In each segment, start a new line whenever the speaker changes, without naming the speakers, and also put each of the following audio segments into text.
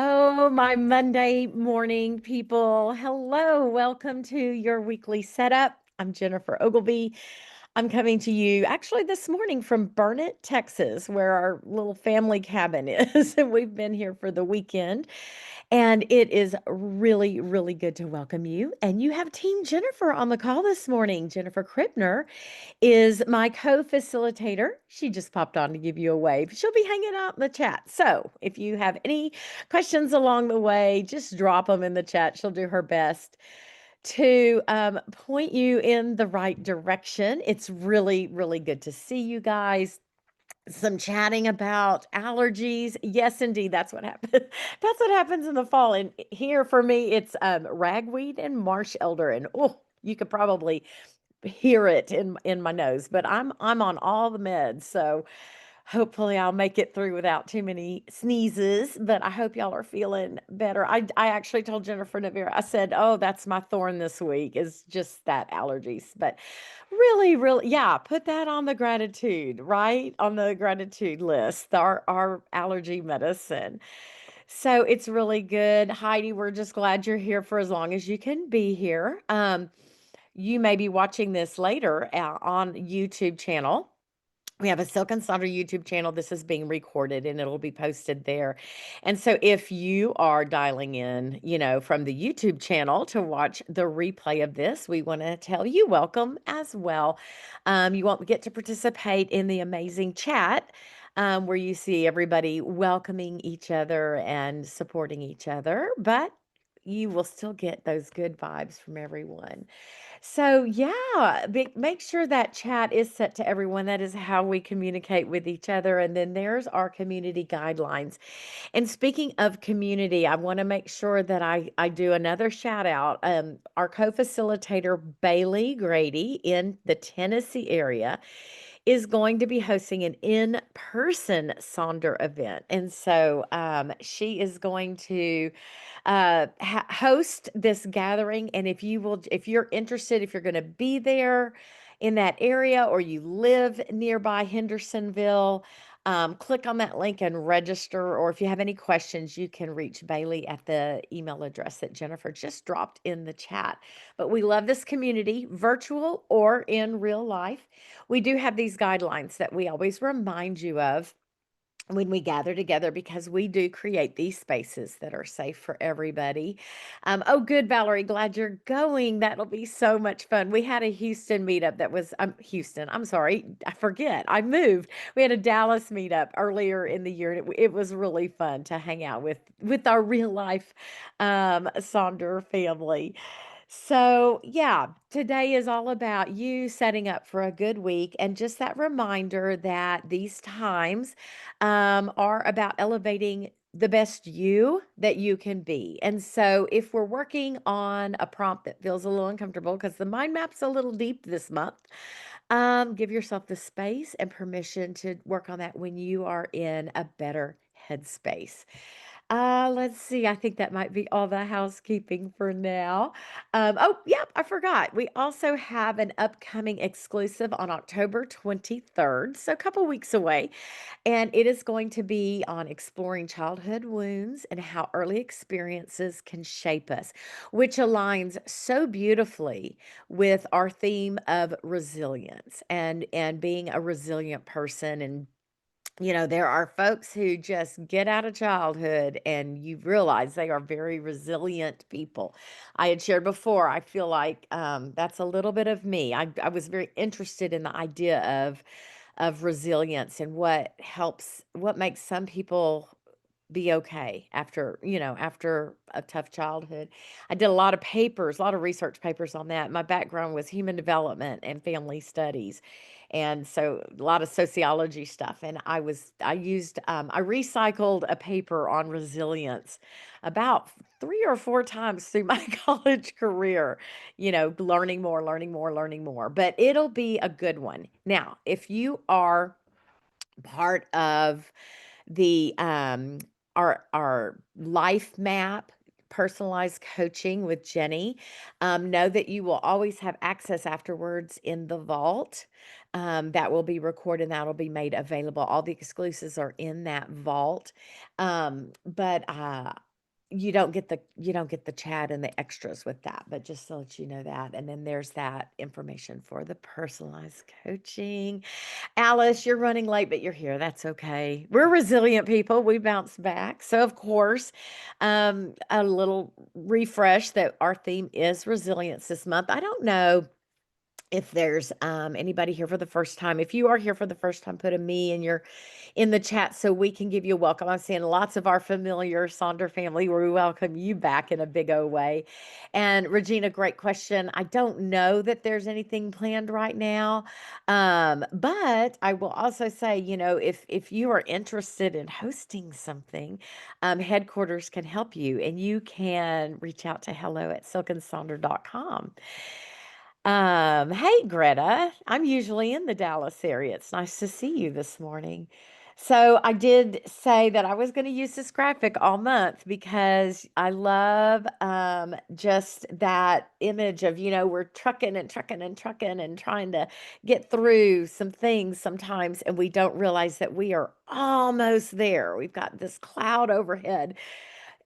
Oh, my Monday morning people. Hello, welcome to your weekly setup. I'm Jennifer Ogilvy. I'm coming to you actually this morning from Burnett, Texas, where our little family cabin is. And we've been here for the weekend. And it is really, really good to welcome you. And you have Team Jennifer on the call this morning. Jennifer Krippner is my co-facilitator. She just popped on to give you a wave. She'll be hanging out in the chat. So if you have any questions along the way, just drop them in the chat. She'll do her best to point you in the right direction. It's really, really good to see you guys. Some chatting about allergies. Yes, indeed, that's what happens. That's what happens in the fall. And here for me, it's ragweed and marsh elder. And oh, you could probably hear it in my nose, but I'm on all the meds, so hopefully I'll make it through without too many sneezes. But I hope y'all are feeling better. I actually told Jennifer Navira, I said, "Oh, that's my thorn this week is just that allergies." But really, really, yeah, put that on the gratitude, right? On the gratitude list, our allergy medicine. So it's really good. Heidi, we're just glad you're here for as long as you can be here. You may be watching this later on YouTube channel. We have a Silk and Sonder YouTube channel. This is being recorded and it'll be posted there. And so if you are dialing in, from the YouTube channel to watch the replay of this, we want to tell you welcome as well. You won't get to participate in the amazing chat where you see everybody welcoming each other and supporting each other, but you will still get those good vibes from everyone. So, yeah, make sure that chat is set to everyone. That is how we communicate with each other. And then there's our community guidelines. And speaking of community, I want to make sure that I do another shout out. Our co facilitator, Bailey Grady, in the Tennessee area, is going to be hosting an in-person Sonder event. And so she is going to host this gathering. And if you're interested, if you're going to be there in that area or you live nearby Hendersonville, click on that link and register. Or if you have any questions, you can reach Bailey at the email address that Jennifer just dropped in the chat. But we love this community, virtual or in real life. We do have these guidelines that we always remind you of when we gather together because we do create these spaces that are safe for everybody. Oh, good, Valerie. Glad you're going. That'll be so much fun. We had a Houston meetup that was Houston. I'm sorry, I forget. I moved. We had a Dallas meetup earlier in the year, and it was really fun to hang out with our real life Sonder family. So, yeah, today is all about you setting up for a good week and just that reminder that these times are about elevating the best you that you can be. And so, if we're working on a prompt that feels a little uncomfortable because the mind map's a little deep this month, give yourself the space and permission to work on that when you are in a better headspace. Let's see. I think that might be all the housekeeping for now. Oh, yep, I forgot. We also have an upcoming exclusive on October 23rd, so a couple weeks away. And it is going to be on exploring childhood wounds and how early experiences can shape us, which aligns so beautifully with our theme of resilience and being a resilient person. And there are folks who just get out of childhood and you realize they are very resilient people. I had shared before, I feel like that's a little bit of me. I was very interested in the idea of resilience and what makes some people be okay after a tough childhood. I did a lot of papers, a lot of research papers on that. My background was human development and family studies. And so a lot of sociology stuff. And I recycled a paper on resilience about 3 or 4 times through my college career, learning more, learning more, learning more. But it'll be a good one. Now, if you are part of the our life map personalized coaching with Jenny. Know that you will always have access afterwards in the vault. That will be recorded, that'll be made available. All the exclusives are in that vault. But you don't get the chat and the extras with that, but just to let you know that. And then there's that information for the personalized coaching. Alice, you're running late, but you're here. That's okay. We're resilient people. We bounce back. So, of course, a little refresh that our theme is resilience this month. I don't know if there's anybody here for the first time. If you are here for the first time, put a me in the chat so we can give you a welcome. I'm seeing lots of our familiar Sonder family. We welcome you back in a big O way. And Regina, great question. I don't know that there's anything planned right now, but I will also say, if you are interested in hosting something, headquarters can help you, and you can reach out to hello@silkensonder.com. Hey Greta, I'm usually in the Dallas area. It's nice to see you this morning. So I did say that I was going to use this graphic all month because I love just that image of, we're trucking and trucking and trucking and trying to get through some things sometimes, and we don't realize that we are almost there. We've got this cloud overhead,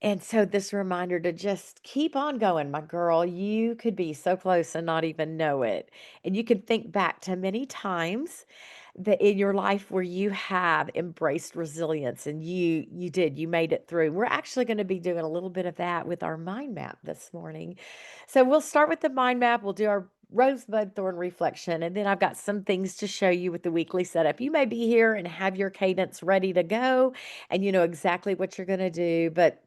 and so this reminder to just keep on going, my girl. You could be so close and not even know it. And you can think back to many times that in your life where you have embraced resilience and you made it through. We're actually going to be doing a little bit of that with our mind map this morning. So we'll start with the mind map. We'll do our rosebud thorn reflection, and then I've got some things to show you with the weekly setup. You may be here and have your cadence ready to go, and you know exactly what you're going to do, but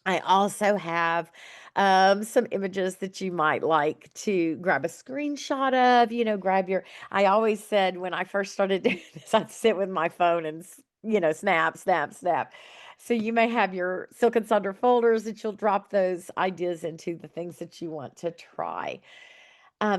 I also have some images that you might like to grab a screenshot of, grab your. I always said when I first started doing this, I'd sit with my phone and, snap, snap, snap. So you may have your Silk and Sonder folders that you'll drop those ideas into, the things that you want to try.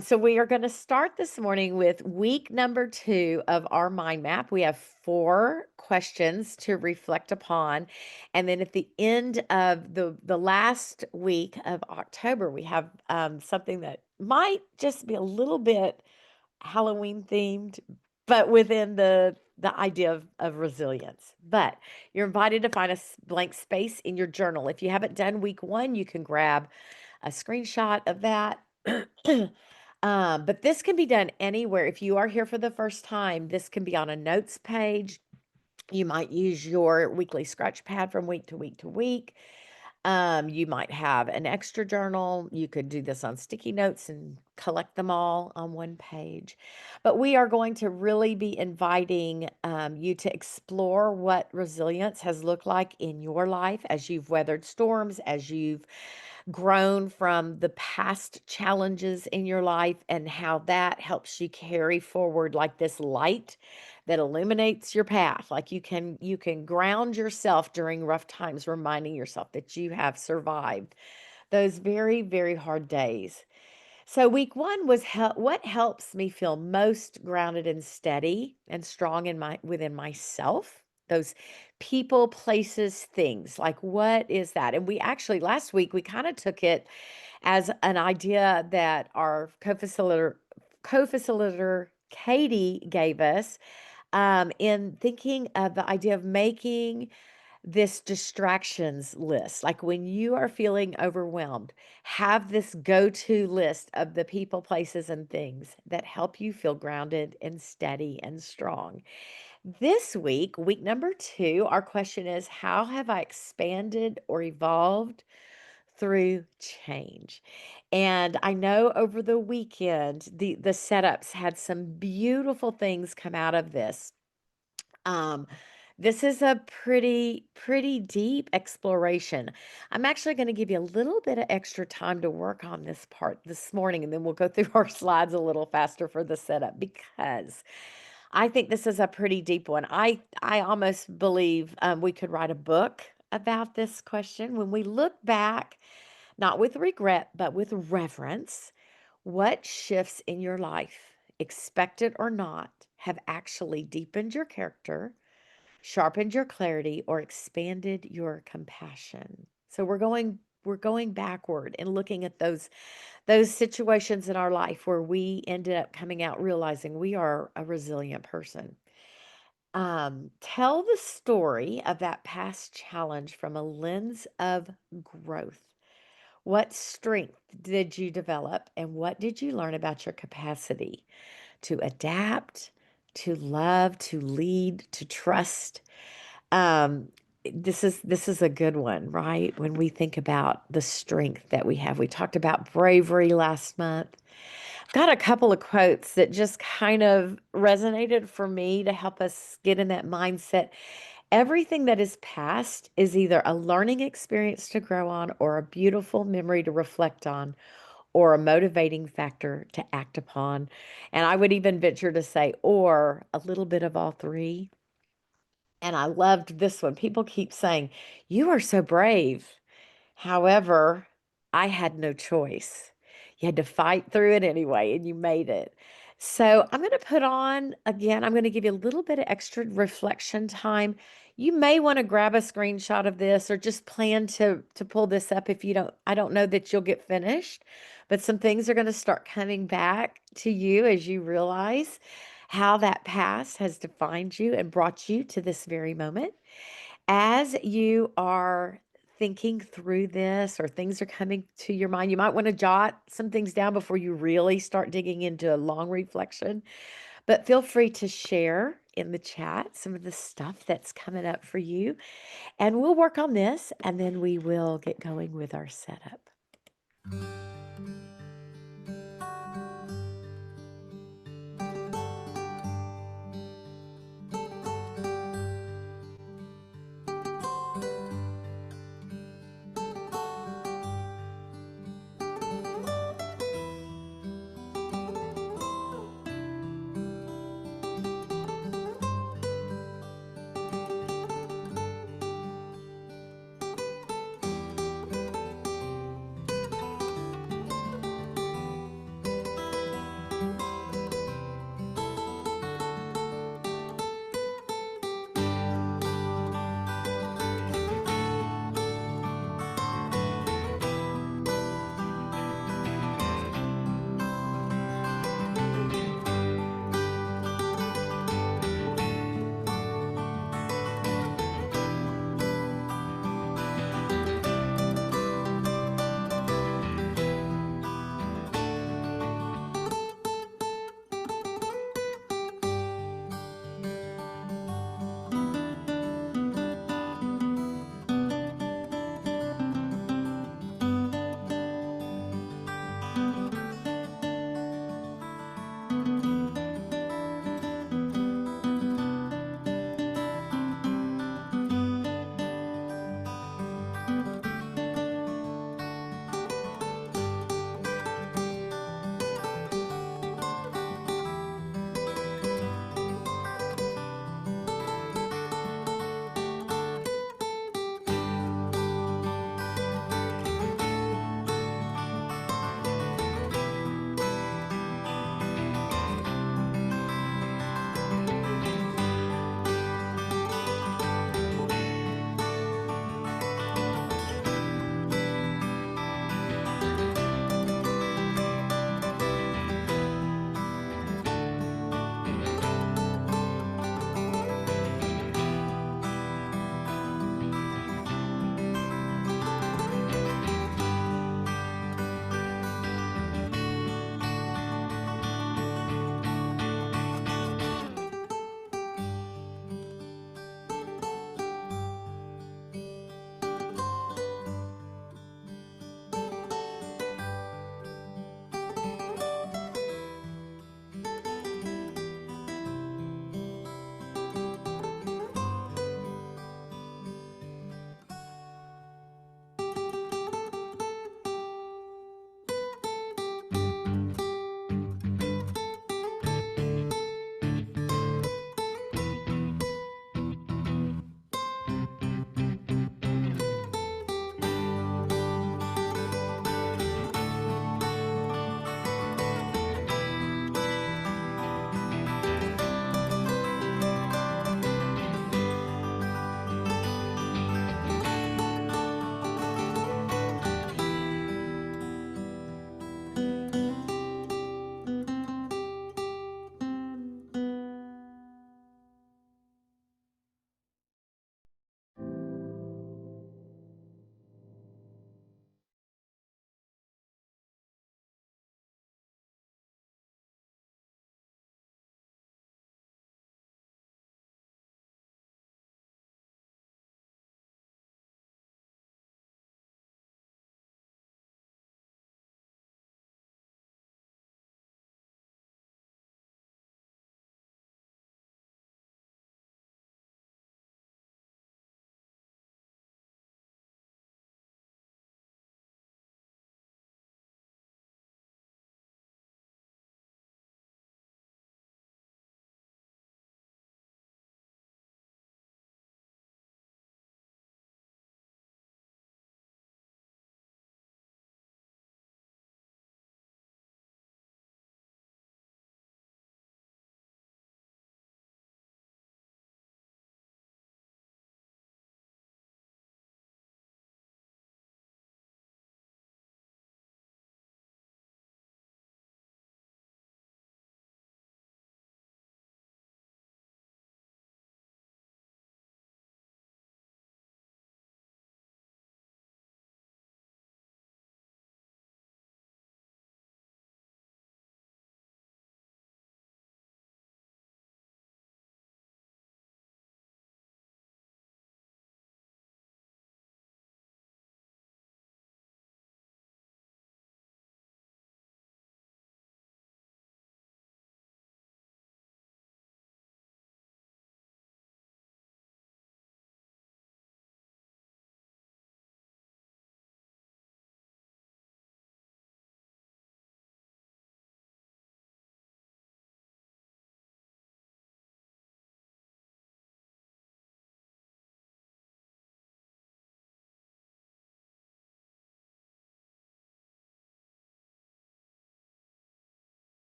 So we are going to start this morning with week number 2 of our mind map. We have 4 questions to reflect upon, and then at the end of the last week of October, we have something that might just be a little bit Halloween themed, but within the idea of resilience. But you're invited to find a blank space in your journal. If you haven't done week 1, you can grab a screenshot of that. But this can be done anywhere. If you are here for the first time, this can be on a notes page. You might use your weekly scratch pad from week to week to week. You might have an extra journal. You could do this on sticky notes and collect them all on one page. But we are going to really be inviting you to explore what resilience has looked like in your life as you've weathered storms, as you've grown from the past challenges in your life, and how that helps you carry forward like this light that illuminates your path. Like you can ground yourself during rough times, reminding yourself that you have survived those very, very hard days. So week 1 was what helps me feel most grounded and steady and strong within myself. Those people, places, things. Like, what is that? And we actually last week we kind of took it as an idea that our co-facilitator Katie gave us, in thinking of the idea of making this distractions list. Like when you are feeling overwhelmed, have this go to list of the people, places, and things that help you feel grounded and steady and strong. This week, week number 2, our question is, how have I expanded or evolved through change? And I know over the weekend, the setups had some beautiful things come out of this. Um, this is a pretty deep exploration. I'm actually going to give you a little bit of extra time to work on this part this morning, and then we'll go through our slides a little faster for the setup because I think this is a pretty deep one. I almost believe we could write a book about this question. When we look back, not with regret, but with reverence, what shifts in your life, expected or not, have actually deepened your character, sharpened your clarity, or expanded your compassion? So we're going backward and looking at those situations in our life where we ended up coming out realizing we are a resilient person. Tell the story of that past challenge from a lens of growth. What strength did you develop, and what did you learn about your capacity to adapt, to love, to lead, to trust? Um, this is a good one, right? When we think about the strength that we have. We talked about bravery last month. I've got a couple of quotes that just kind of resonated for me to help us get in that mindset. Everything that is past is either a learning experience to grow on, or a beautiful memory to reflect on, or a motivating factor to act upon. And I would even venture to say, or a little bit of all three. And I loved this one. People keep saying, "You are so brave." However, I had no choice. You had to fight through it anyway, and you made it. So I'm going to put on again, I'm going to give you a little bit of extra reflection time. You may want to grab a screenshot of this, or just plan to pull this up. If you don't, I don't know that you'll get finished, but some things are going to start coming back to you as you realize how that past has defined you and brought you to this very moment. As you are thinking through this, or things are coming to your mind, you might want to jot some things down before you really start digging into a long reflection. But feel free to share in the chat some of the stuff that's coming up for you. And we'll work on this, and then we will get going with our setup.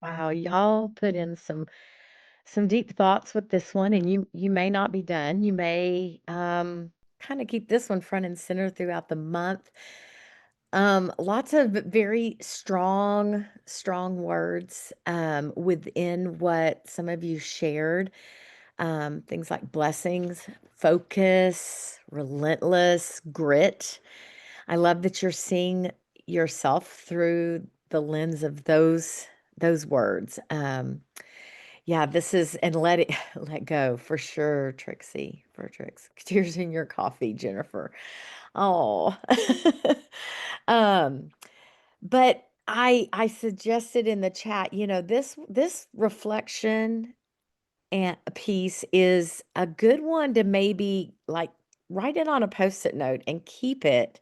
Wow, y'all put in some deep thoughts with this one, and you may not be done. You may kind of keep this one front and center throughout the month. Lots of very strong words within what some of you shared. Things like blessings, focus, relentless, grit. I love that you're seeing yourself through the lens of those words. Yeah, this is and let it let go for sure, Trixie, for Trix. Tears in your coffee, Jennifer. Oh. Um, but I suggested in the chat, this reflection and a piece is a good one to maybe like write it on a post-it note and keep it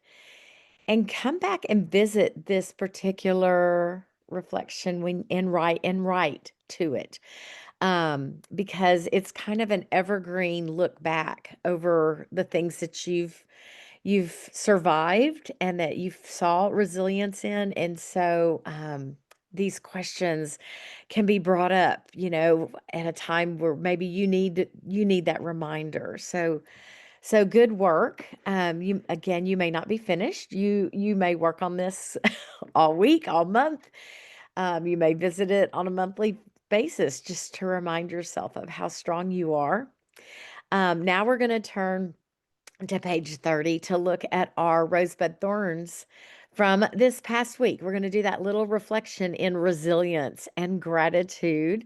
and come back and visit this particular reflection when and write to it. Because it's kind of an evergreen look back over the things that you've survived and that you've saw resilience in. And so these questions can be brought up, at a time where maybe you need that reminder. So good work. You may not be finished. You may work on this all week, all month. You may visit it on a monthly basis just to remind yourself of how strong you are. Now we're going to turn to page 30 to look at our rosebud thorns from this past week. We're going to do that little reflection in resilience and gratitude.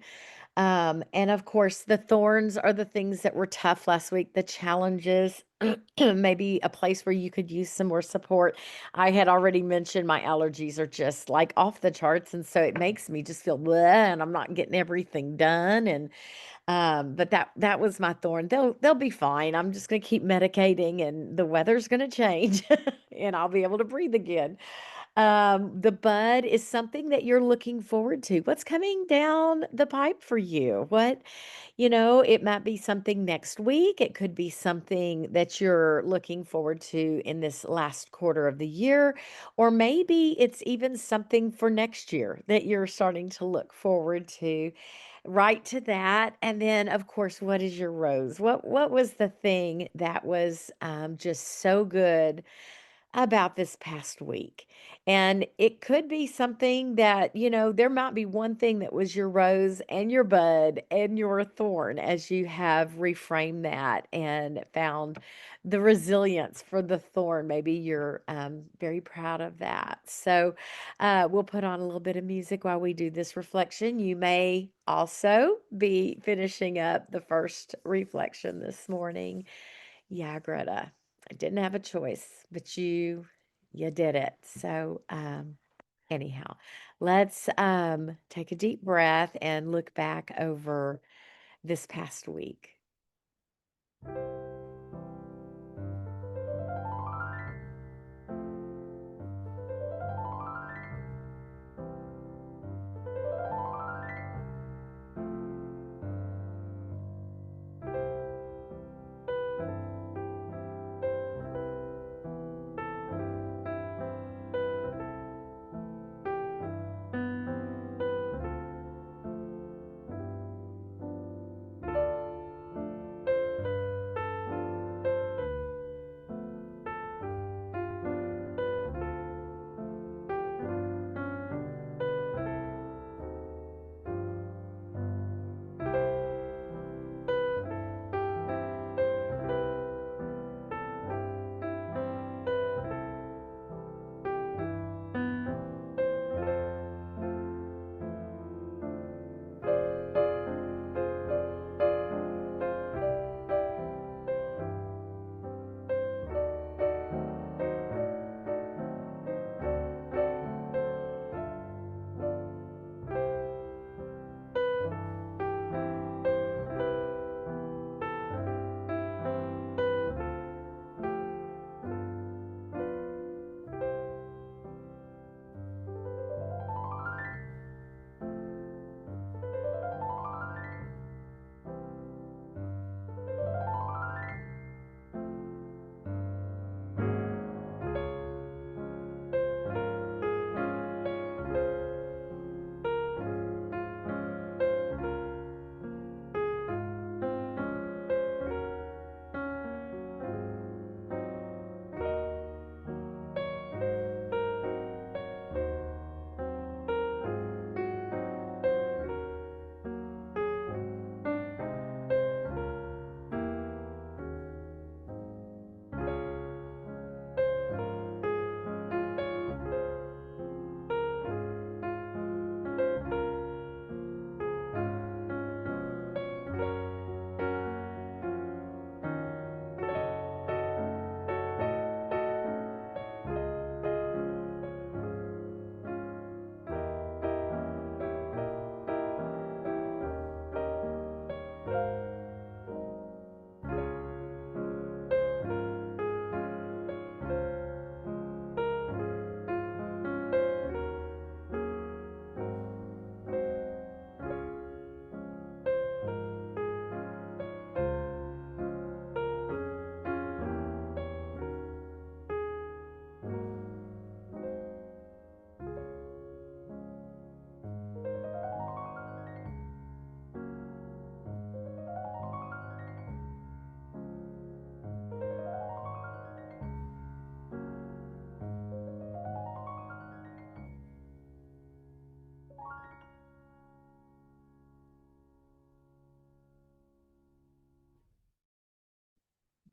And of course, the thorns are the things that were tough last week, the challenges, maybe a place where you could use some more support. I had already mentioned my allergies are just like off the charts. And so it makes me just feel bleh, and I'm not getting everything done. And but that was my thorn. They'll be fine. I'm just gonna keep medicating and the weather's gonna change and I'll be able to breathe again. The bud is something that you're looking forward to. What's coming down the pipe for you? It might be something next week. It could be something that you're looking forward to in this last quarter of the year, or maybe it's even something for next year that you're starting to look forward to. Right to that. And then, of course, what is your rose? What was the thing that was just so good about this past week? And it could be something that, there might be one thing that was your rose and your bud and your thorn as you have reframed that and found the resilience for the thorn. Maybe you're very proud of that. So we'll put on a little bit of music while we do this reflection. You may also be finishing up the first reflection this morning. Yeah, Greta, I didn't have a choice, but you did it. So, anyhow, let's take a deep breath and look back over this past week.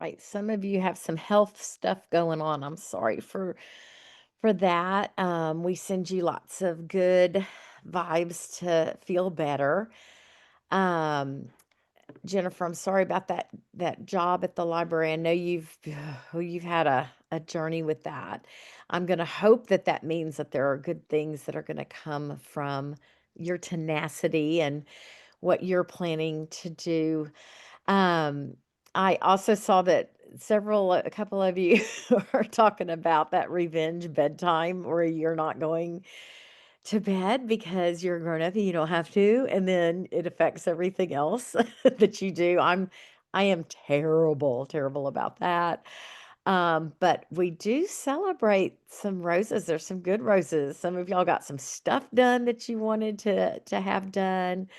right. Some of you have some health stuff going on. I'm sorry for that. We send you lots of good vibes to feel better. Um, Jennifer, I'm sorry about that job at the library. I know you've had a journey with that. I'm going to hope that that means that there are good things that are going to come from your tenacity and what you're planning to do. Um, I also saw that a couple of you are talking about that revenge bedtime where you're not going to bed because you're grown up and you don't have to, and then it affects everything else that you do. I am terrible, terrible about that. But we do celebrate some roses. There's some good roses. Some of y'all got some stuff done that you wanted to have done.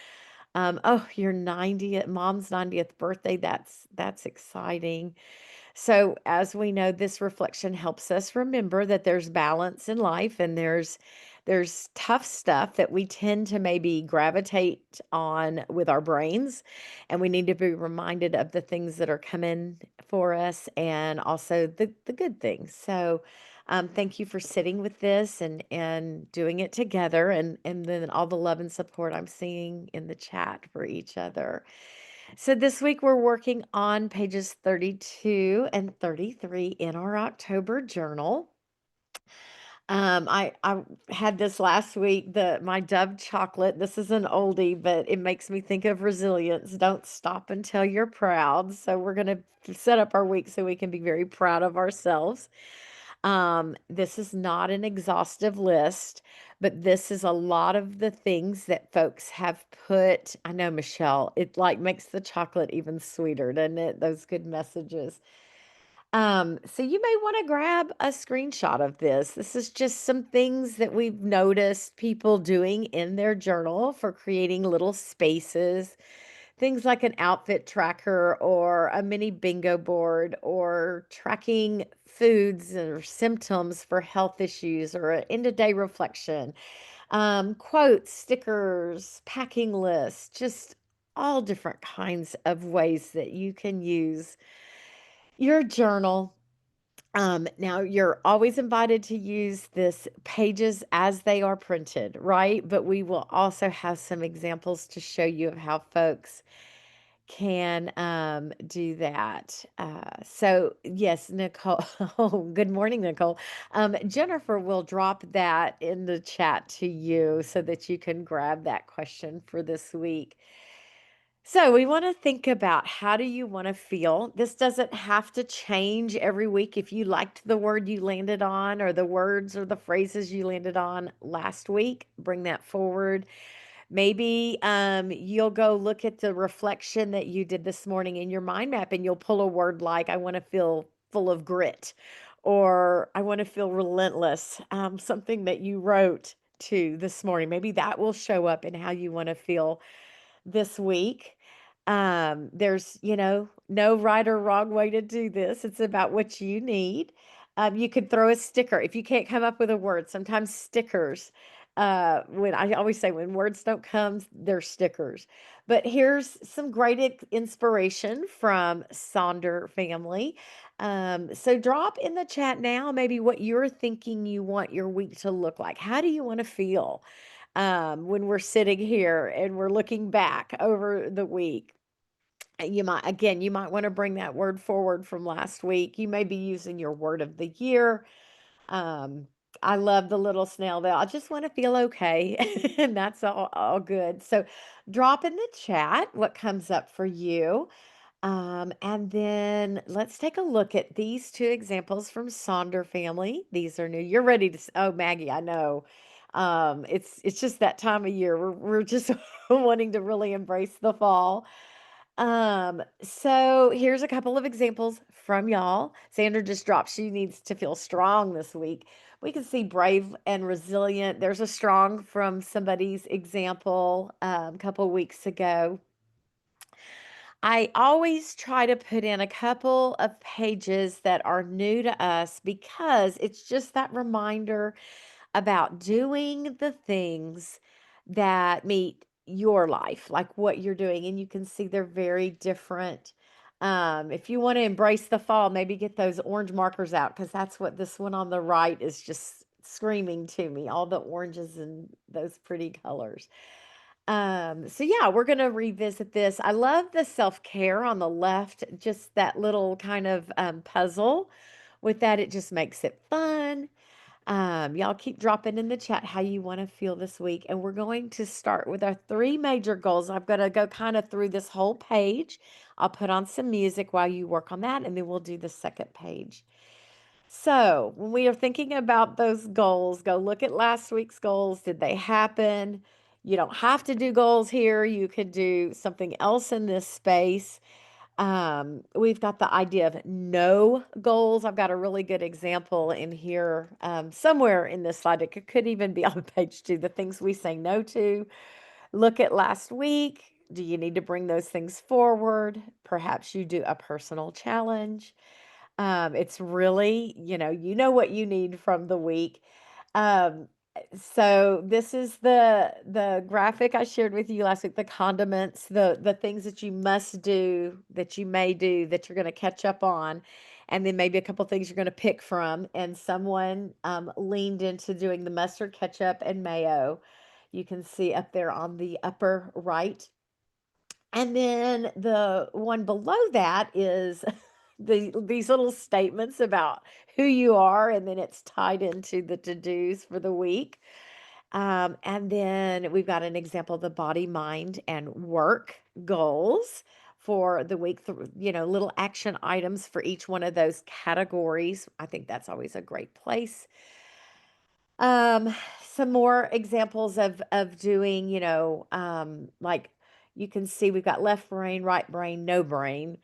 Oh, your 90th mom's 90th birthday. That's exciting. So, as we know, this reflection helps us remember that there's balance in life and there's tough stuff that we tend to maybe gravitate on with our brains, and we need to be reminded of the things that are coming for us and also the good things. So, thank you for sitting with this and doing it together, and then all the love and support I'm seeing in the chat for each other. So this week we're working on pages 32 and 33 in our October journal. I had this last week, the my Dove chocolate. This is an oldie, but it makes me think of resilience. Don't stop until you're proud. So we're gonna set up our week so we can be very proud of ourselves. This is not an exhaustive list, but this is a lot of the things that folks have put. I know, Michelle, it like makes the chocolate even sweeter, doesn't it? Those good messages. So you may want to grab a screenshot of this. This is just some things that we've noticed people doing in their journal for creating little spaces. Things like an outfit tracker or a mini bingo board or tracking foods or symptoms for health issues or an end of day reflection. Quotes, stickers, packing lists, just all different kinds of ways that you can use your journal. Now you're always invited to use this pages as they are printed, right? But we will also have some examples to show you of how folks can do that. So yes, Nicole. Good morning, Nicole. Jennifer will drop that in the chat to you so that you can grab that question for this week. So we want to think about how do you want to feel? This doesn't have to change every week. If you liked the word you landed on or the words or the phrases you landed on last week, bring that forward. Maybe you'll go look at the reflection that you did this morning in your mind map and you'll pull a word like, I want to feel full of grit, or I want to feel relentless, something that you wrote to this morning. Maybe that will show up in how you want to feel this week. There's, no right or wrong way to do this. It's about what you need. You could throw a sticker if you can't come up with a word. Sometimes stickers, when I always say when words don't come, they're stickers. But here's some great inspiration from Sonder family. So drop in the chat now maybe what you're thinking you want your week to look like. How do you want to feel? When we're sitting here and we're looking back over the week. You might want to bring that word forward from last week. You may be using your word of the year. Um, I love the little snail that I just want to feel okay, and that's all good. So drop in the chat what comes up for you. And then let's take a look at these two examples from Sonder family. These are new. You're ready to, oh, Maggie, I know. It's just that time of year. We're just wanting to really embrace the fall. So here's a couple of examples from y'all. Sandra just dropped. She needs to feel strong this week. We can see brave and resilient. There's a strong from somebody's example a couple weeks ago. I always try to put in a couple of pages that are new to us because it's just that reminder about doing the things that meet your life, like what you're doing. And you can see they're very different. If you want to embrace the fall, maybe get those orange markers out because that's what this one on the right is just screaming to me, all the oranges and those pretty colors. So yeah, we're going to revisit this. I love the self-care on the left, just that little kind of puzzle with that. It just makes it fun. Y'all keep dropping in the chat how you want to feel this week. And we're going to start with our three major goals. I'm going to go kind of through this whole page. I'll put on some music while you work on that, and then we'll do the second page. So, when we are thinking about those goals, go look at last week's goals. Did they happen? You don't have to do goals here. You could do something else in this space. We've got the idea of no goals. I've got a really good example in here somewhere in this slide. It could even be on page 2, the things we say no to. Look at last week. Do you need to bring those things forward? Perhaps you do a personal challenge. It's really, you know what you need from the week. Um, so this is the graphic I shared with you last week, the condiments, the things that you must do, that you may do, that you're going to catch up on, and then maybe a couple things you're going to pick from. And someone leaned into doing the mustard, ketchup, and mayo. You can see up there on the upper right. And then the one below that is these little statements about who you are, and then it's tied into the to-dos for the week. And then we've got an example of the body, mind, and work goals for the week, little action items for each one of those categories. I think that's always a great place. Um, some more examples of doing, like you can see we've got left brain, right brain, no brain,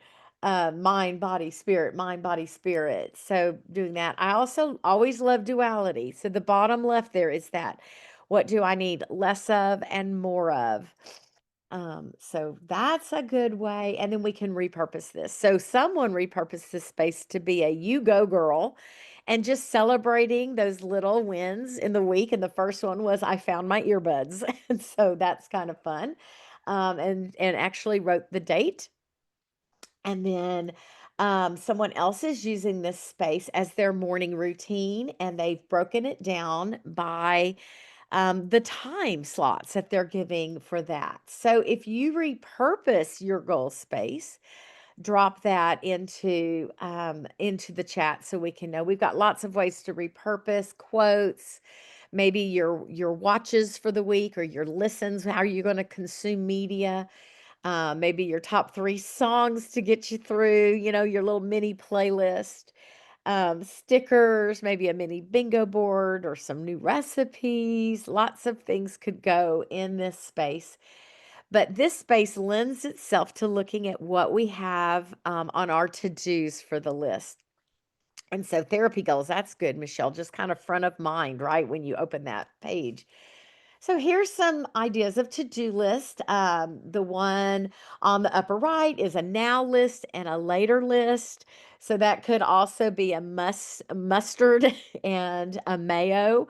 mind, body, spirit. So doing that. I also always love duality. So the bottom left there is that. What do I need less of and more of? So that's a good way. And then we can repurpose this. So someone repurposed this space to be a you go girl and just celebrating those little wins in the week. And the first one was I found my earbuds. And so that's kind of fun. And actually wrote the date. And then someone else is using this space as their morning routine, and they've broken it down by the time slots that they're giving for that. So if you repurpose your goal space, drop that into the chat so we can know. We've got lots of ways to repurpose quotes, maybe your watches for the week or your listens, how are you going to consume media, maybe your top 3 songs to get you through, your little mini playlist, stickers, maybe a mini bingo board or some new recipes. Lots of things could go in this space. But this space lends itself to looking at what we have on our to-dos for the list. And so therapy goals, that's good, Michelle, just kind of front of mind, right? When you open that page. So here's some ideas of to-do list. The one on the upper right is a now list and a later list. So that could also be a mustard and a mayo.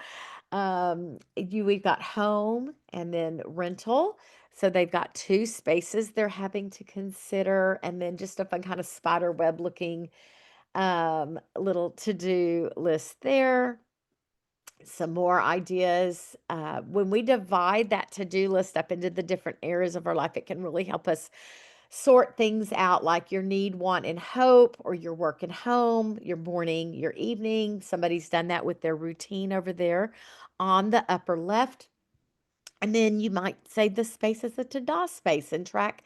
We've got home and then rental. So they've got 2 spaces they're having to consider, and then just a fun kind of spider web looking little to-do list there. Some more ideas. When we divide that to-do list up into the different areas of our life, it can really help us sort things out, like your need, want, and hope, or your work and home, your morning, your evening. Somebody's done that with their routine over there on the upper left. And then you might say the space is a to-do space and track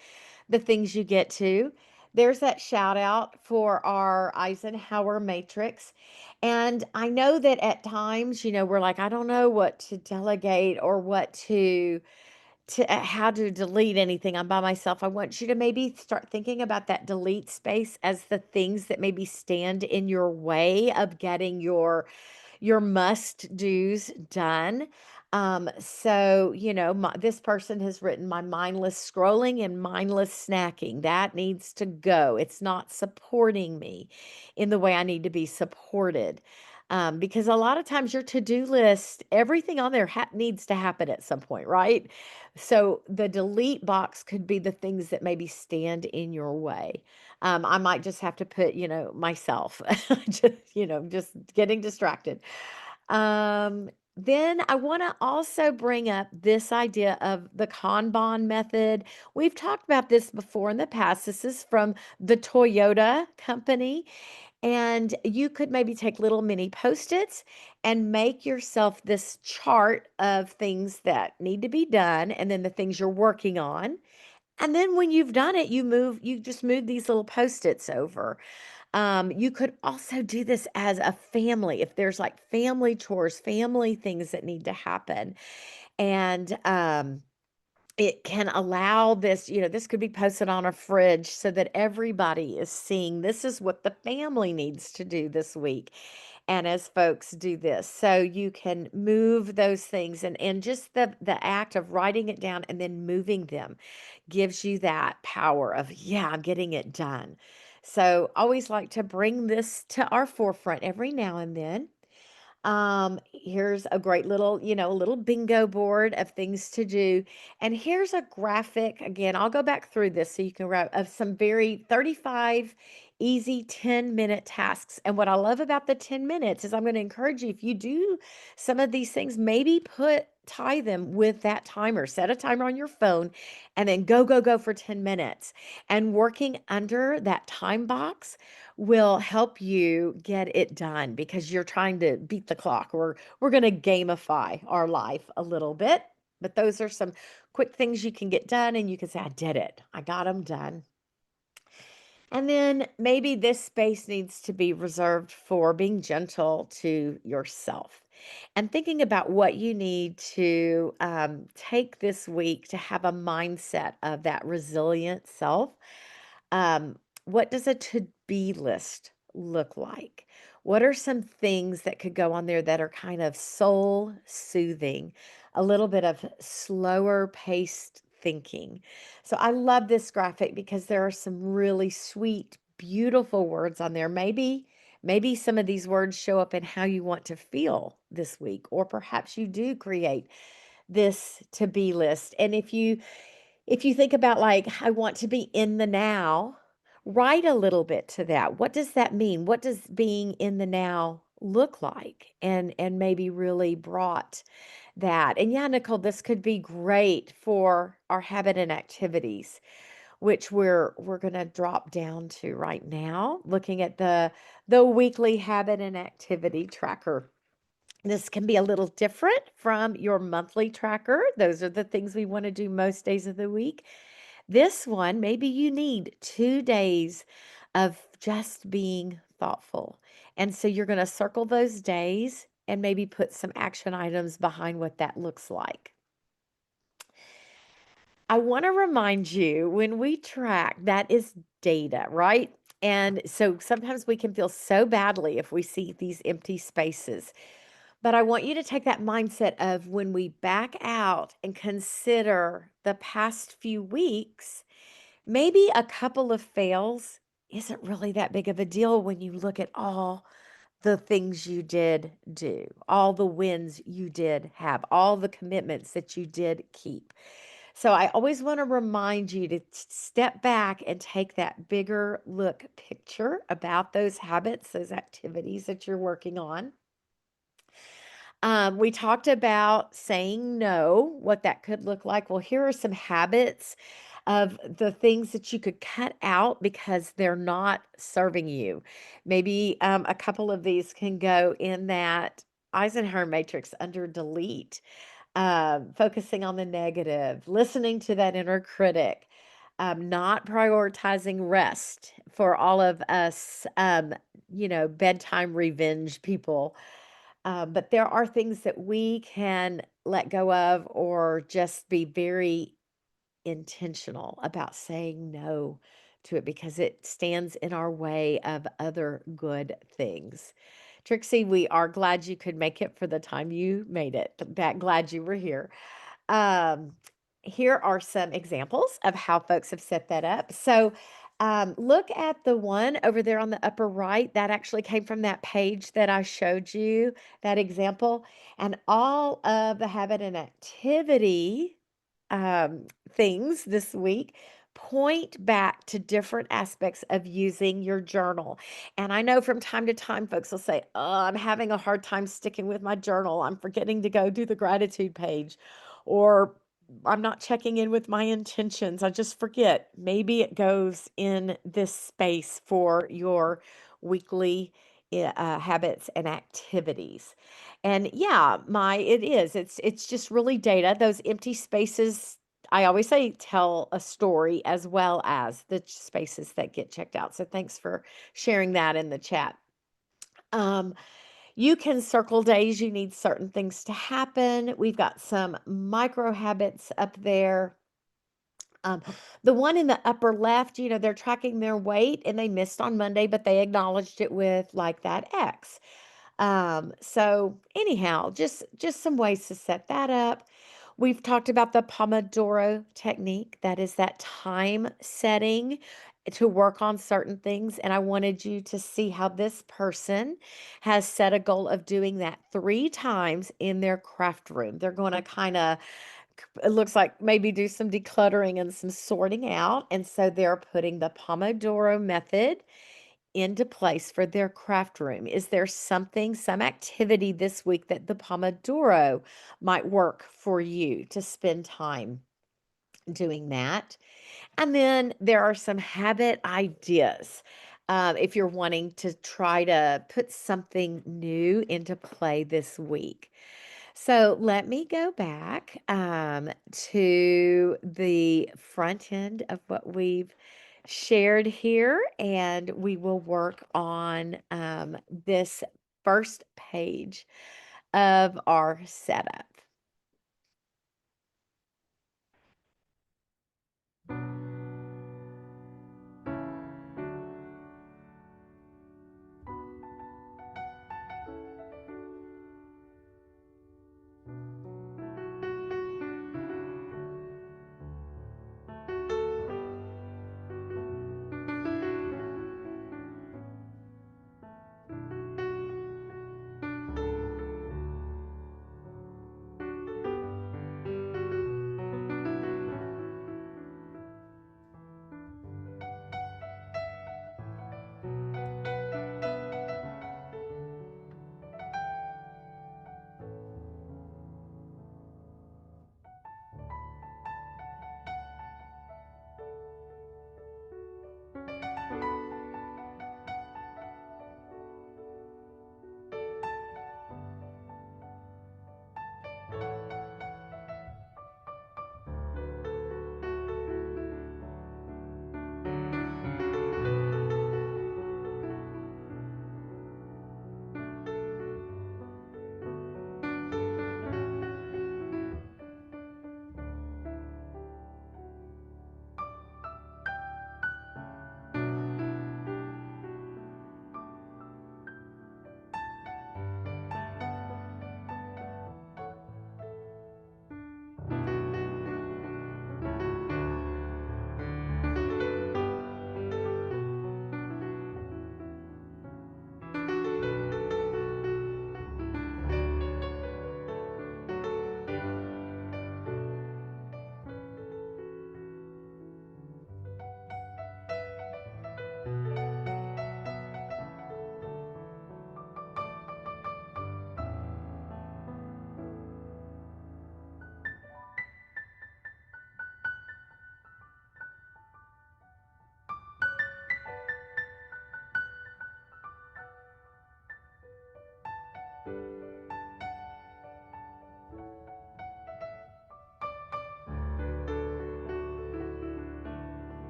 the things you get to. There's that shout out for our Eisenhower matrix. And I know that at times, we're like, I don't know what to delegate or what to how to delete anything. I'm by myself. I want you to maybe start thinking about that delete space as the things that maybe stand in your way of getting your must do's done. So, this person has written my mindless scrolling and mindless snacking. That needs to go. It's not supporting me in the way I need to be supported. Because a lot of times your to-do list, everything on there needs to happen at some point, right? So the delete box could be the things that maybe stand in your way. I might just have to put, myself, just getting distracted. Then I want to also bring up this idea of the Kanban method. We've talked about this before in the past. This is from the Toyota company. And you could maybe take little mini post-its and make yourself this chart of things that need to be done and then the things you're working on. And then when you've done it, you just move these little post-its over. You could also do this as a family if there's like family chores, family things that need to happen. And it can allow this, this could be posted on a fridge so that everybody is seeing this is what the family needs to do this week. And as folks do this, so you can move those things and just the act of writing it down and then moving them gives you that power of, yeah, I'm getting it done. So always like to bring this to our forefront every now and then. Here's a great little, a little bingo board of things to do. And here's a graphic. Again, I'll go back through this so you can write of some very 35 easy 10-minute tasks. And what I love about the 10 minutes is I'm going to encourage you, if you do some of these things, maybe tie them with that timer. Set a timer on your phone and then go, go, go for 10 minutes. And working under that time box will help you get it done because you're trying to beat the clock. We're going to gamify our life a little bit, but those are some quick things you can get done and you can say, I did it. I got them done. And then maybe this space needs to be reserved for being gentle to yourself and thinking about what you need to take this week to have a mindset of that resilient self. um, what does a to-be list look like? What are some things that could go on there that are kind of soul soothing, a little bit of slower paced thinking? So I love this graphic because there are some really sweet, beautiful words on there. Maybe some of these words show up in how you want to feel this week, or perhaps you do create this to-be list. And if you think about like, I want to be in the now, write a little bit to that. What does that mean? What does being in the now look like? And maybe really brought that. And yeah, Nicole, this could be great for our habit and activities, which we're going to drop down to right now, looking at the weekly habit and activity tracker. This can be a little different from your monthly tracker. Those are the things we want to do most days of the week. This one, maybe you need 2 days of just being thoughtful. And so you're going to circle those days and maybe put some action items behind what that looks like. I want to remind you when we track, that is data, right? And so sometimes we can feel so badly if we see these empty spaces. But I want you to take that mindset of when we back out and consider the past few weeks, maybe a couple of fails isn't really that big of a deal when you look at all the things you did do, all the wins you did have, all the commitments that you did keep. So I always want to remind you to step back and take that bigger look picture about those habits, those activities that you're working on. We talked about saying no, what that could look like. Well, here are some habits of the things that you could cut out because they're not serving you. Maybe a couple of these can go in that Eisenhower matrix under delete, focusing on the negative, listening to that inner critic, not prioritizing rest for all of us, bedtime revenge people. But there are things that we can let go of or just be very intentional about saying no to it because it stands in our way of other good things. Trixie, we are glad you could make it for the time you made it. That glad you were here. Um, Here are some examples of how folks have set that up. So look at the one over there on the upper right. That actually came from that page that I showed you, that example. And all of the habit and activity things this week point back to different aspects of using your journal. And I know from time to time, folks will say, "Oh, I'm having a hard time sticking with my journal. I'm forgetting to go do the gratitude page, or I'm not checking in with my intentions. I just forget." Maybe it goes in this space for your weekly habits and activities. And yeah, it's just really data. Those empty spaces, I always say, tell a story as well as the spaces that get checked out. So thanks for sharing that in the chat. Um, you can circle days you need certain things to happen. We've got some micro habits up there. Um, the one in the upper left, they're tracking their weight and they missed on Monday, but they acknowledged it with like that X. So anyhow, just some ways to set that up. We've talked about the Pomodoro technique. That is that time setting to work on certain things. And I wanted you to see how this person has set a goal of doing that 3 times in their craft room. They're going to kind of, it looks like, maybe do some decluttering and some sorting out. And so they're putting the Pomodoro method into place for their craft room. Is there something, some activity this week that the Pomodoro might work for you to spend time doing that? And then there are some habit ideas. If you're wanting to try to put something new into play this week. So let me go back to the front end of what we've shared here, and we will work on this first page of our setup.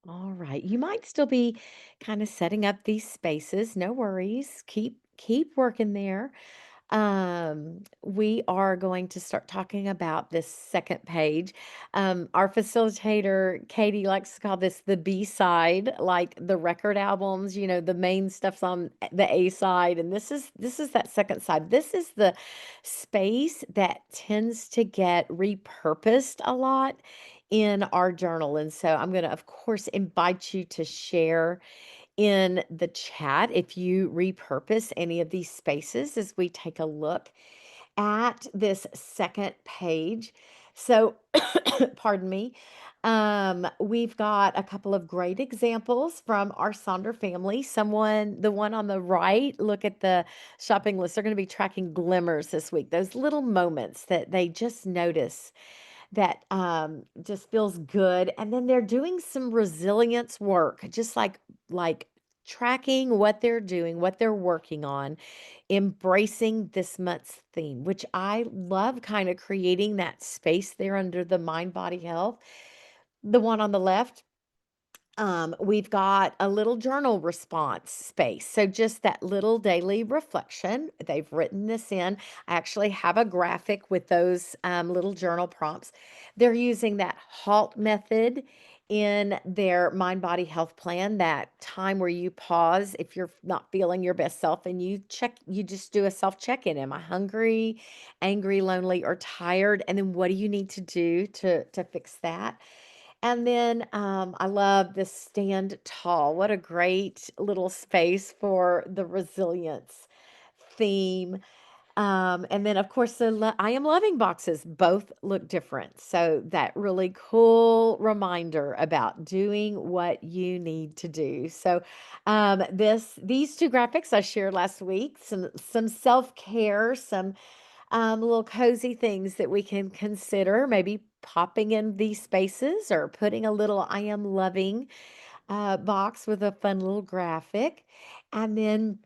All right. You might still be kind of setting up these spaces. No worries. Keep working there. We are going to start talking about this second page. Our facilitator, Katie, likes to call this the B side, like the record albums, the main stuff's on the A side, and this is that second side. This is the space that tends to get repurposed a lot in our journal. And so I'm going to, of course, invite you to share in the chat if you repurpose any of these spaces as we take a look at this second page. So, pardon me. We've got a couple of great examples from our Sonder family. The one on the right, look at the shopping list. They're going to be tracking glimmers this week, those little moments that they just notice that just feels good. And then they're doing some resilience work, just like tracking what they're doing, what they're working on, embracing this month's theme, which I love kind of creating that space there under the mind, body, health. The one on the left, we've got a little journal response space. So just that little daily reflection. They've written this in. I actually have a graphic with those little journal prompts. They're using that HALT method in their mind body health plan, that time where you pause if you're not feeling your best self and you just do a self check in. Am I hungry, angry, lonely, or tired? And then what do you need to do to fix that? And then I love this stand tall. What a great little space for the resilience theme. And then, of course, I am loving boxes both look different. So, that really cool reminder about doing what you need to do. So, these two graphics I shared last week, some self care, some little cozy things that we can consider, maybe popping in these spaces or putting a little I am loving box with a fun little graphic. And then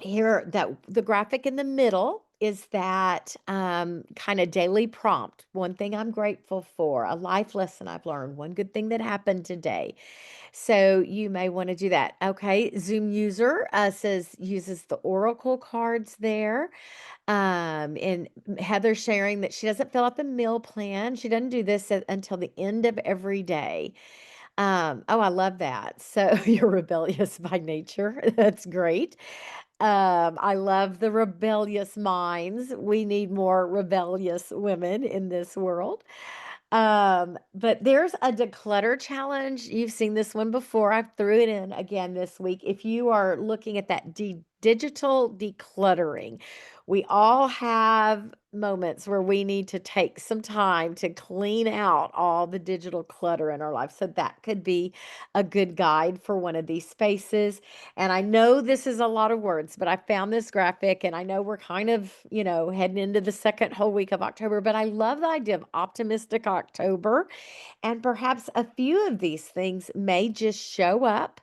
here, that the graphic in the middle is that kind of daily prompt. One thing I'm grateful for, a life lesson I've learned, one good thing that happened today. So you may want to do that. Okay, Zoom user uses the oracle cards there. And Heather sharing that she doesn't fill out the meal plan. She doesn't do this until the end of every day. Oh, I love that. So you're rebellious by nature. That's great. I love the rebellious minds. We need more rebellious women in this world. But there's a declutter challenge. You've seen this one before. I threw it in again this week. If you are looking at that digital decluttering, we all have moments where we need to take some time to clean out all the digital clutter in our life. So that could be a good guide for one of these spaces. And I know this is a lot of words, but I found this graphic and I know we're kind of, heading into the second whole week of October, but I love the idea of optimistic October. And perhaps a few of these things may just show up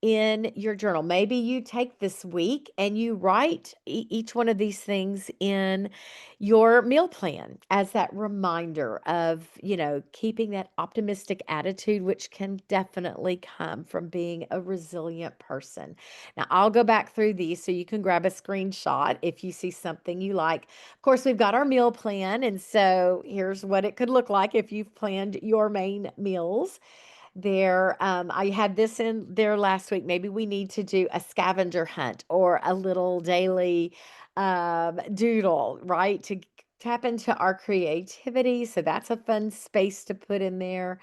in your journal. Maybe you take this week and you write each one of these things in your meal plan as that reminder of, keeping that optimistic attitude, which can definitely come from being a resilient person. Now, I'll go back through these so you can grab a screenshot if you see something you like. Of course, we've got our meal plan. And so here's what it could look like if you've planned your main meals there. I had this in there last week. Maybe we need to do a scavenger hunt or a little daily doodle, right? To tap into our creativity. So that's a fun space to put in there.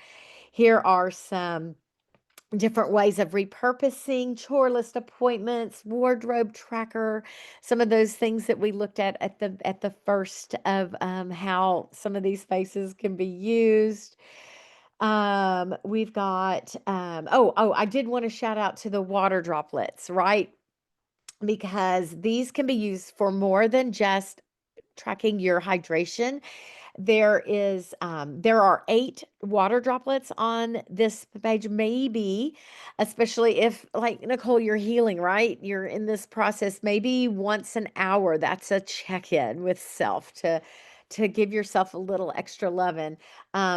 Here are some different ways of repurposing chore list appointments, wardrobe tracker, some of those things that we looked at the first of how some of these spaces can be used. We've got, I did want to shout out to the water droplets, right? Because these can be used for more than just tracking your hydration. There are 8 water droplets on this page, maybe, especially if, like, Nicole, you're healing, right? You're in this process, maybe once an hour, that's a check-in with self to give yourself a little extra loving,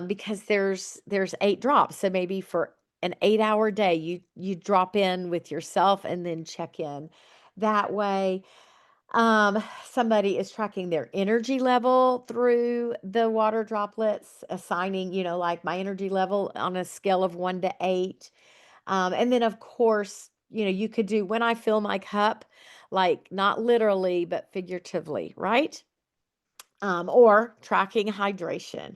because there's 8 drops. So maybe for an 8-hour day. You drop in with yourself and then check in. That way, somebody is tracking their energy level through the water droplets, assigning, like my energy level on a scale of 1 to 8. And then, of course, you could do when I fill my cup, like not literally, but figuratively, right? Or tracking hydration.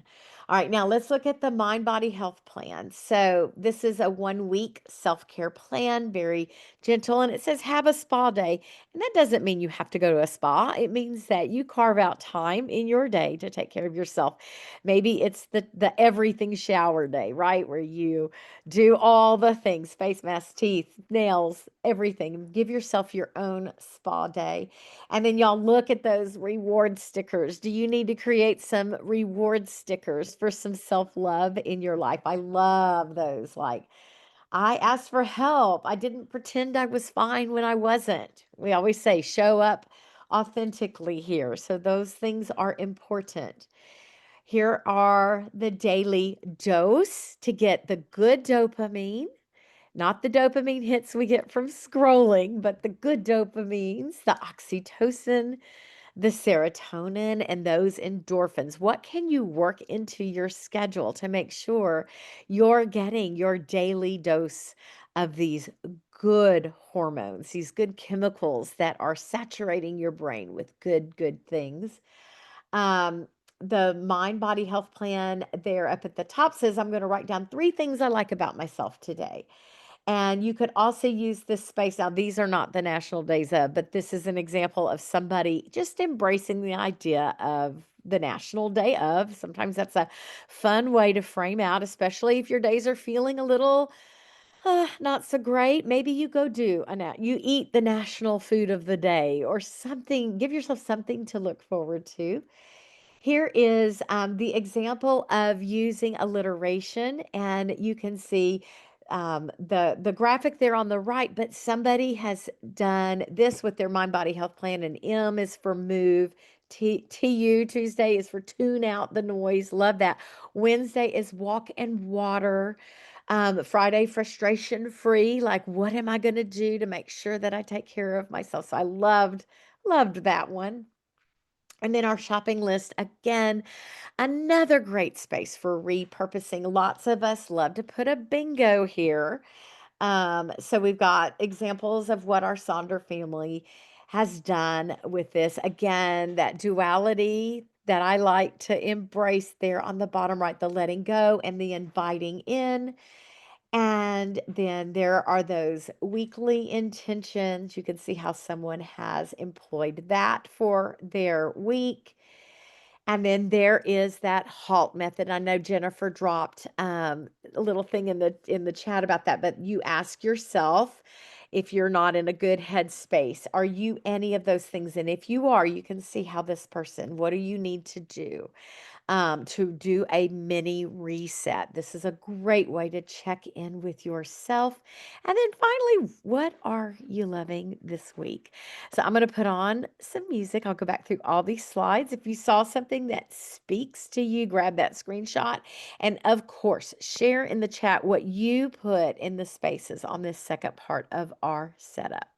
All right, now let's look at the Mind Body Health Plan. So, this is a 1 week self care plan, very gentle, and it says have a spa day. And that doesn't mean you have to go to a spa, it means that you carve out time in your day to take care of yourself. Maybe it's the everything shower day, right? Where you do all the things face mask, teeth, nails, everything. Give yourself your own spa day. And then y'all look at those reward stickers. Do you need to create some reward stickers for some self-love in your life? I love those. Like, I asked for help. I didn't pretend I was fine when I wasn't. We always say show up authentically here. So those things are important. Here are the daily dose to get the good dopamine, not the dopamine hits we get from scrolling, but the good dopamines, the oxytocin, the serotonin, and those endorphins. What can you work into your schedule to make sure you're getting your daily dose of these good hormones, these good chemicals that are saturating your brain with good things? Um, the Mind Body Health Plan there up at the top says, I'm going to write down 3 things I like about myself today. And you could also use this space. Now, these are not the national days of, but this is an example of somebody just embracing the idea of the national day of. Sometimes that's a fun way to frame out, especially if your days are feeling a little not so great. Maybe you go do you eat the national food of the day or something. Give yourself something to look forward to. Here is the example of using alliteration, and you can see the graphic there on the right, but somebody has done this with their Mind Body Health Plan, and M is for move. TU, Tuesday is for tune out the noise. Love that. Wednesday is walk and water. Friday, frustration free. Like, what am I going to do to make sure that I take care of myself? So I loved that one. And then our shopping list, again, another great space for repurposing. Lots of us love to put a bingo here. So we've got examples of what our Sonder family has done with this. Again, that duality that I like to embrace there on the bottom right, the letting go and the inviting in. And then there are those weekly intentions. You can see how someone has employed that for their week. And then there is that HALT method. I know Jennifer dropped a little thing in the chat about that, but you ask yourself if you're not in a good headspace, are you any of those things? And if you are, you can see how this person, what do you need to do a mini reset? This is a great way to check in with yourself. And then finally, what are you loving this week? So I'm going to put on some music. I'll go back through all these slides. If you saw something that speaks to you, grab that screenshot. And of course, share in the chat what you put in the spaces on this second part of our setup.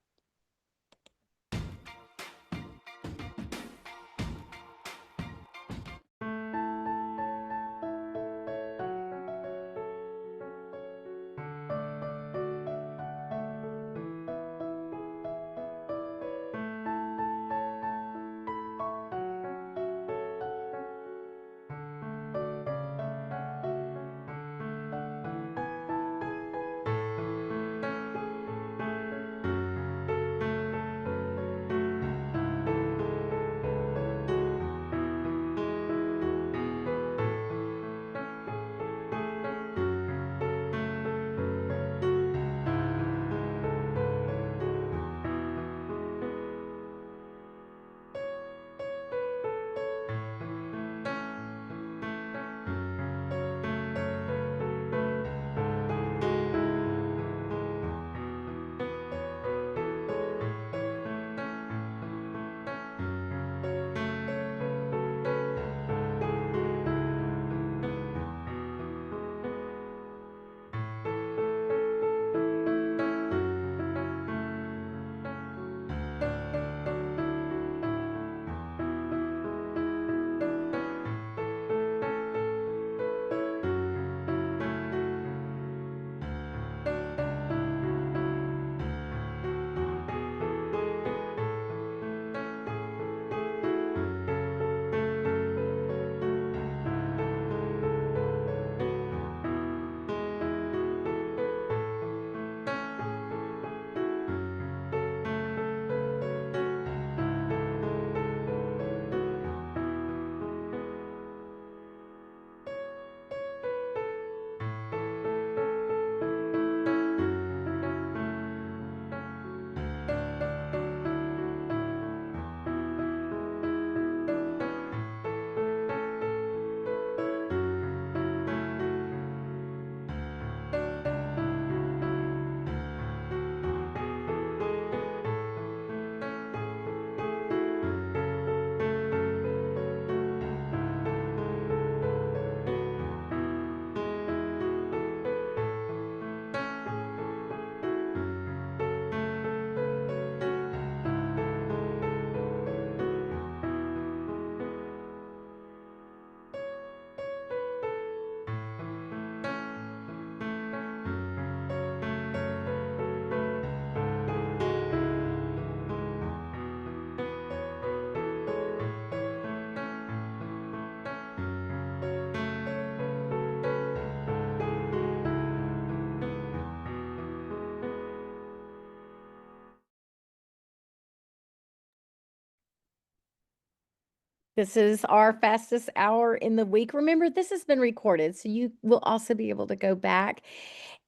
This is our fastest hour in the week. Remember, this has been recorded, so you will also be able to go back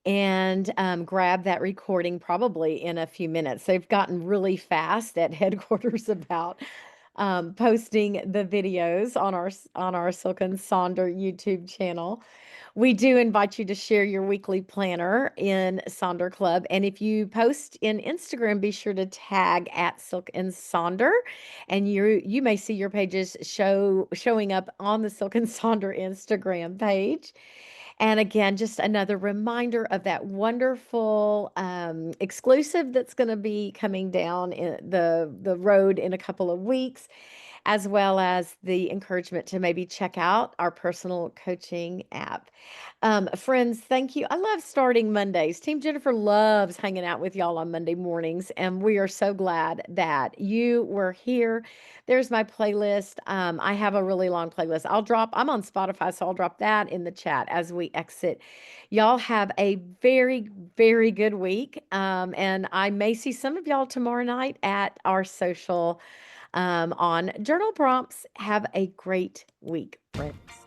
and grab that recording probably in a few minutes. They've gotten really fast at headquarters about posting the videos on our Silk and Sonder YouTube channel. We do invite you to share your weekly planner in Sonder Club. And if you post in Instagram, be sure to tag at Silk and Sonder. And you may see your pages showing up on the Silk and Sonder Instagram page. And again, just another reminder of that wonderful exclusive that's going to be coming down in the road in a couple of weeks, as well as the encouragement to maybe check out our personal coaching app. Friends, thank you. I love starting Mondays. Team Jennifer loves hanging out with y'all on Monday mornings, and we are so glad that you were here. There's my playlist. I have a really long playlist. I'm on Spotify, so I'll drop that in the chat as we exit. Y'all have a very, very good week. And I may see some of y'all tomorrow night at our social on journal prompts. Have a great week, friends.